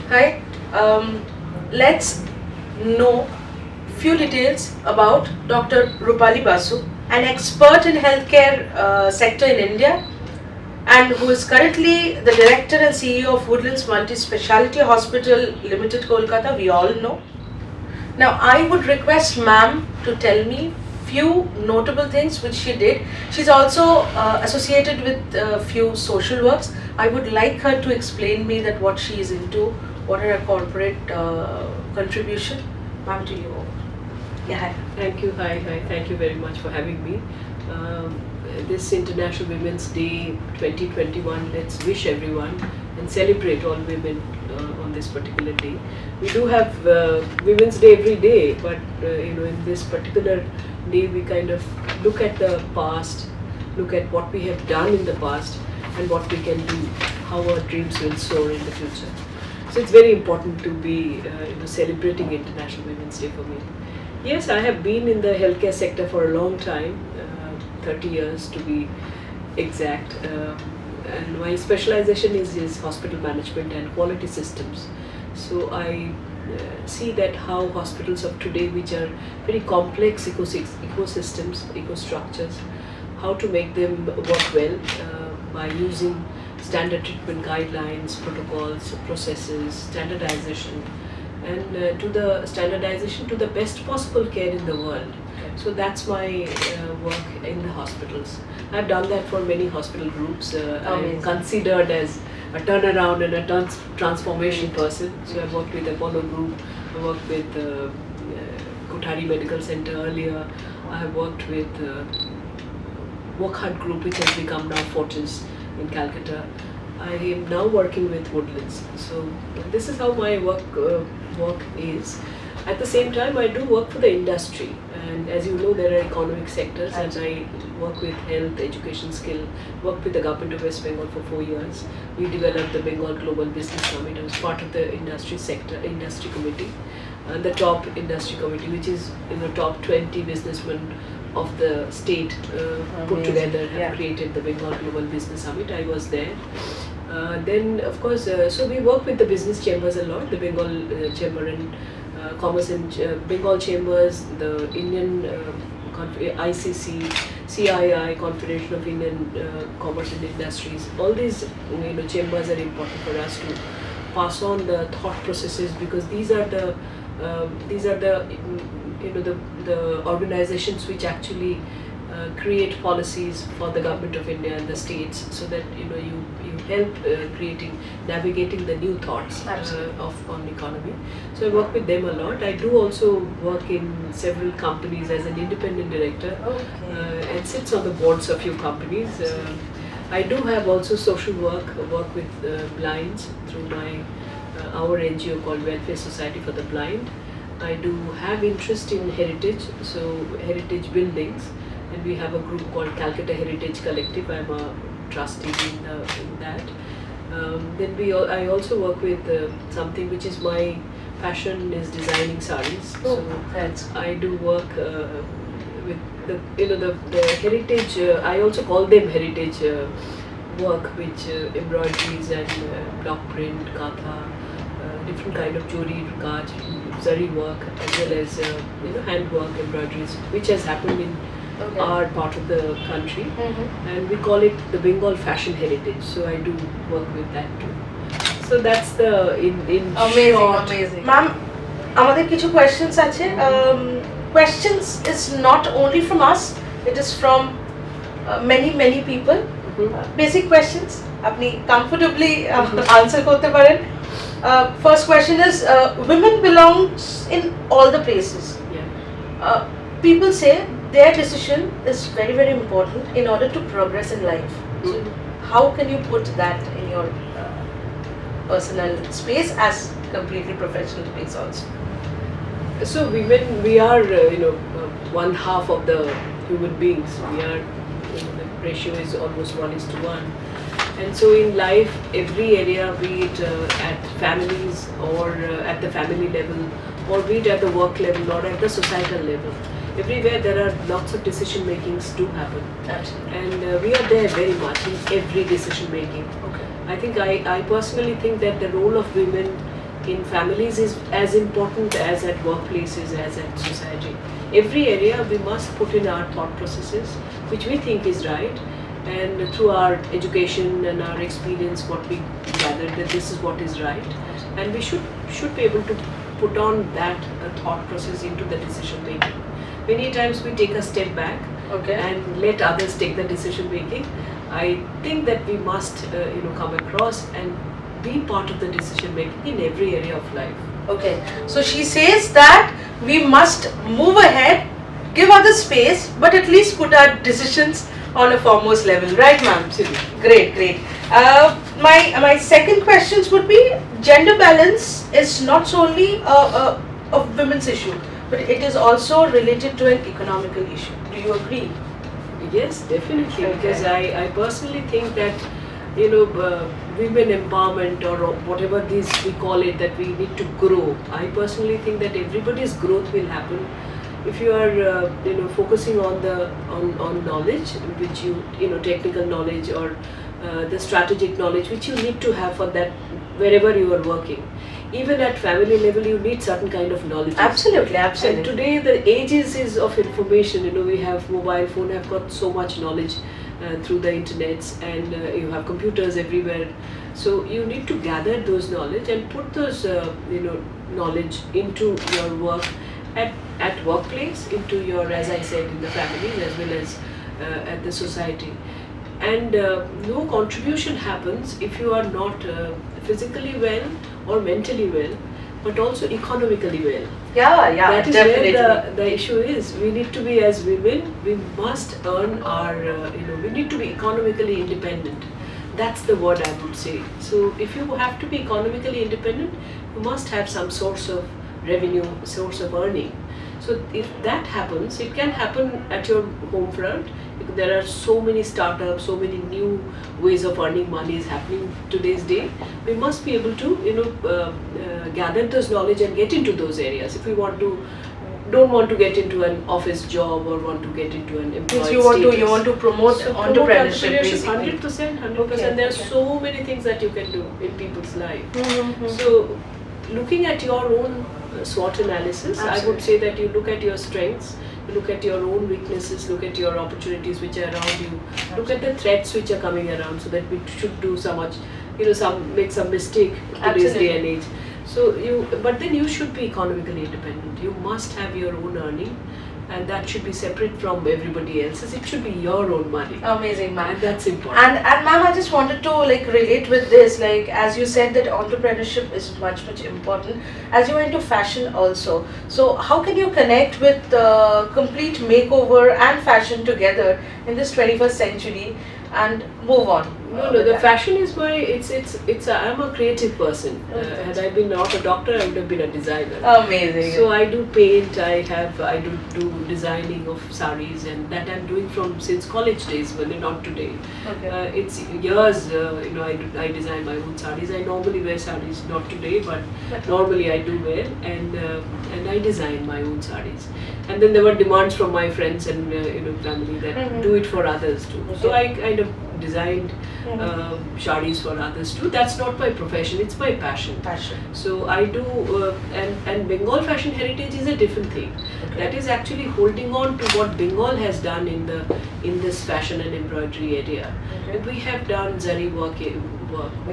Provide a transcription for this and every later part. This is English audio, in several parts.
Hi. Let's know few details about Dr. Rupali Basu, an expert in healthcare sector in India, and who is currently the director and CEO of Woodlands Multi-Speciality Hospital Limited, Kolkata. We all know. Now, I would request ma'am to tell me few notable things which she did. She's also associated with few social works. I would like her to explain me that what she is into, what are her corporate contribution. Ma'am, to you. Yeah, hi. Thank you. Hi. Thank you very much for having me. Um, this International Women's Day 2021, let's wish everyone and celebrate all women on this particular day. We do have Women's Day every day, but in this particular day, we kind of look at the past, look at what we have done in the past, and what we can do, how our dreams will soar in the future. So it's very important to be celebrating International Women's Day for me. Yes, I have been in the healthcare sector for a long time, 30 years to be exact. And my specialization is hospital management and quality systems. So I see that how hospitals of today, which are very complex ecosystems, ecostructures, how to make them work well by using standard treatment guidelines, protocols, processes, standardization, and to the standardization to the best possible care in the world. So that's my work in the hospitals. I've done that for many hospital groups. I'm considered as a turnaround and a transformation person. So I've worked with Apollo Group, I worked with Kothari Medical Center earlier, I have worked with Wokhart Group, which has become now Fortis in Calcutta. I am now working with Woodlands. So this is how my work is. At the same time, I do work for the industry, and as you know, there are economic sectors, and I work with health, education, skill. Worked with the government of West Bengal for 4 years. We developed the Bengal Global Business Summit. I was part of the industry committee, and the top industry committee, which is top 20 businessmen of the state put together have created the Bengal Global Business Summit. I was there. Then, of course, so we work with the business chambers a lot, the Bengal Chamber and Commerce and Bengal Chambers, the Indian ICC, CII, Confederation of Indian Commerce and Industries. All these chambers are important for us to pass on the thought processes, because these are the the organizations which actually create policies for the government of India and the states, so that you help navigating the new thoughts on economy. So I work with them a lot. I do also work in several companies as an independent director, and sits on the boards of few companies. I do have also social work with blinds through my our NGO called Welfare Society for the Blind. I do have interest in heritage, so heritage buildings, and we have a group called Calcutta Heritage Collective. I'm a trustee in that. Then I also work with something which is my passion, is designing sarees. So I do work with the heritage. I also call them heritage work, which embroideries and block print, katha, different kind of jewelry, kaj, zari work, as well as handwork, embroideries, which has happened in our part of the country, and we call it the Bengal fashion heritage. So I do work with that too. So that's the in short. Amazing. Ma'am, আমাদের কিছু questions আছে. Questions is not only from us, it is from many people. Basic questions, আপনি comfortably answer করতে পারেন. First question is, women belongs in all the places. People say their decision is very important in order to progress in life. So how can you put that in your personal space as completely professional space also? So women, we are one half of the human beings. We are the ratio is almost 1:1. And so in life, every area, be it at families or at the family level, or be it at the work level or at the societal level, everywhere there are lots of decision makings do happen. Absolutely. And we are there very much in every decision making. I think I personally think that the role of women in families is as important as at workplaces, as at society. Every area we must put in our thought processes, which we think is right, and through our education and our experience, what we gathered that this is what is right, and we should be able to put on that thought process into the decision making. Many times we take a step back and let others take the decision making. I think that we must come across and be part of the decision making in every area of life. Okay, so she says that we must move ahead, give others space, but at least put our decisions on a foremost level, right, ma'am? Absolutely. Great, great. My second questions would be, gender balance is not solely a women's issue, but it is also related to an economical issue. Do you agree? Yes, definitely. Okay. Because I personally think that women empowerment, or whatever this we call it, that we need to grow. I personally think that everybody's growth will happen if you are focusing on the on knowledge, which technical knowledge, or the strategic knowledge which you need to have for that wherever you are working. Even at family level, you need certain kind of knowledge. Absolutely, absolutely. And today the age is of information. We have mobile phone, have got so much knowledge through the internets, and you have computers everywhere. So you need to gather those knowledge and put those knowledge into your work at workplace, into your, as I said, in the families as well as at the society. And no contribution happens if you are not physically well or mentally well, but also economically well. Yeah, That is definitely. where the issue is. We need to be, as women, we must earn our, we need to be economically independent. That's the word I would say. So if you have to be economically independent, you must have some source of revenue, source of earning. So if that happens, it can happen at your home front. There are so many startups, so many new ways of earning money is happening today's day. We must be able to, gather those knowledge and get into those areas. If we don't want to get into an office job or want to get into an employed you want to promote entrepreneurship, basically. 100%. There are so many things that you can do in people's life. Mm-hmm. So, looking at your own SWOT analysis, I would say that you look at your strengths, you look at your own weaknesses, look at your opportunities which are around you, look at the threats which are coming around, so that we should do so much, make some mistake in today's day and age. So but then you should be economically independent. You must have your own earning, and that should be separate from everybody else's. It should be your own money. Amazing, ma'am. And that's important. And ma'am, I just wanted to relate with this, as you said that entrepreneurship is much important. As you went into fashion also, so how can you connect with complete makeover and fashion together in this 21st century and move on? No, the fashion is I'm a creative person. Had I been not a doctor, I would have been a designer. Amazing. So I do paint, I do designing of saris, and that I'm doing since college days, well, not today. Okay. It's years, I design my own saris. I normally wear saris, not today, but normally I do wear, and I design my own saris. And then there were demands from my friends and family that do it for others too. Okay. So I kind of designed saris for others too. That's not my profession, it's my passion. So I do, and Bengal fashion heritage is a different thing. Okay. That is actually holding on to what Bengal has done in this fashion and embroidery area. Okay. We have done zari work. We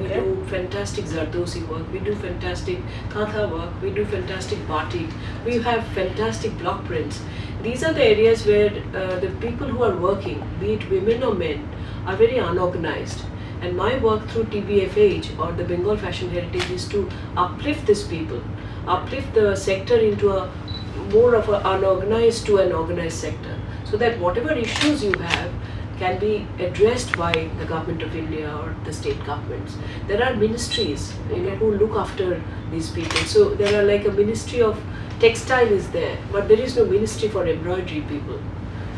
Okay. do fantastic zardosi work, we do fantastic katha work, we do fantastic batik, we have fantastic block prints. These are the areas where the people who are working, be it women or men, are very unorganized. And my work through TBFH or the Bengal Fashion Heritage is to uplift these people, uplift the sector into a more of an unorganized to an organized sector, so that whatever issues you have can be addressed by the government of India or the state governments. There are ministries who look after these people. So there are like a ministry of textile is there, but there is no ministry for embroidery people.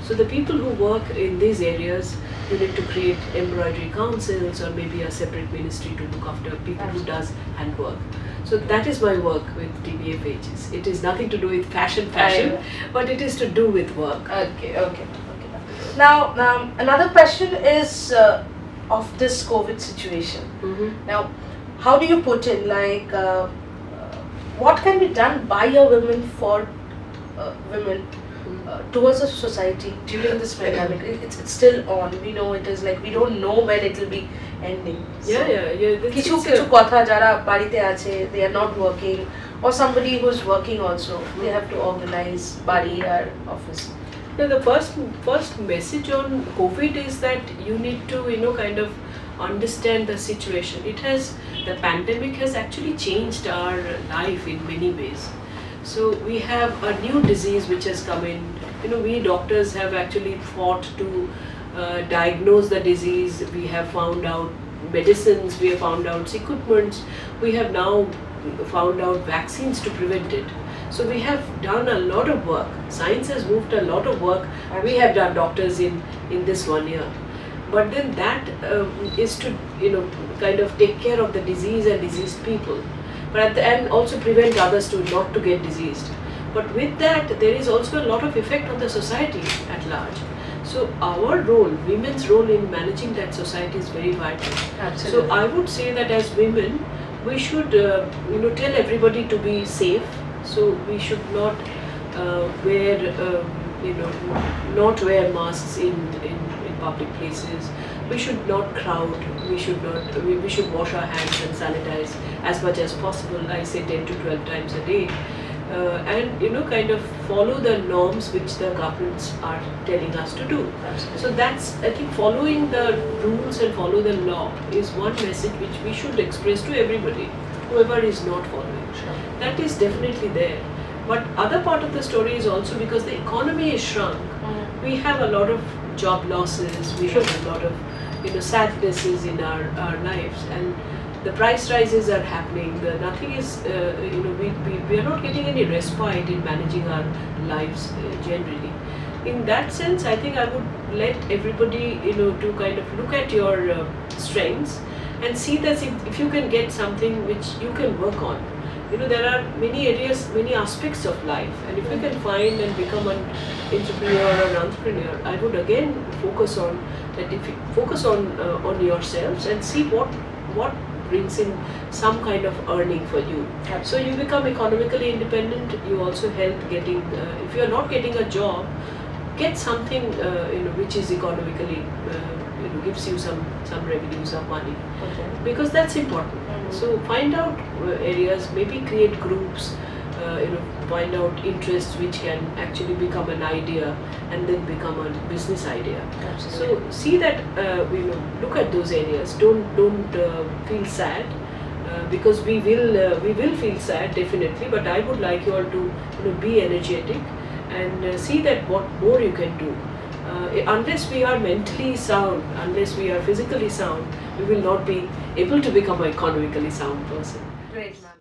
So the people who work in these areas, you need to create embroidery councils or maybe a separate ministry to look after people who does handwork. So that is my work with TBFHs. It is nothing to do with fashion, but it is to do with work. Okay. Now, another question is of this COVID situation. Mm-hmm. Now, how do you put in what can be done by a women for women towards the society during this pandemic? It's still on. We know it is like we don't know when it will be ending. Yeah. কিছু কিছু কথা যারা বাড়িতে আছে, they are not working, or somebody who's working also, they have to organize বাড়ি আর office. Now, the first message on COVID is that you need to kind of understand the situation. The pandemic has actually changed our life in many ways. So we have a new disease which has come in. We doctors have actually fought to diagnose the disease. We have found out medicines, we have found out equipments, we have now found out vaccines to prevent it. So we have done a lot of work. Science has moved a lot of work. We have done doctors in this 1 year. But then that is to kind of take care of the disease and diseased people, but at the end also prevent others to not to get diseased. But with that, there is also a lot of effect on the society at large. So our role, women's role in managing that society is very vital. Absolutely. So I would say that as women, we should tell everybody to be safe. So we should not not wear masks in public places. We should not crowd. We should wash our hands and sanitize as much as possible. I say 10 to 12 times a day. And kind of follow the norms which the governments are telling us to do. Absolutely. So that's, I think, following the rules and follow the law is one message which we should express to everybody, whoever is not following. Sure. That is definitely there. But other part of the story is also because the economy is shrunk. We have a lot of job losses. We have a lot of sadnesses in our lives, and the price rises are happening. Nothing is, we are not getting any respite in managing our lives generally. In that sense, I think I would let everybody, to kind of look at your strengths and see that if you can get something which you can work on. There are many areas, many aspects of life, and if you can find and become an entrepreneur or an entrepreneur, I would again focus on that. If you focus on yourselves and see what brings in some kind of earning for you. So you become economically independent. You also help getting, if you are not getting a job, get something which is economically gives you some revenue, some money. Okay. Because that's important. So find out areas, maybe create groups, find out interests which can actually become an idea and then become a business idea. Absolutely. So see that, look at those areas. Don't feel sad, because we will feel sad definitely. But I would like you all to be energetic and see that what more you can do. Unless we are mentally sound, unless we are physically sound, we will not be able to become an economically sound person. Great, ma'am.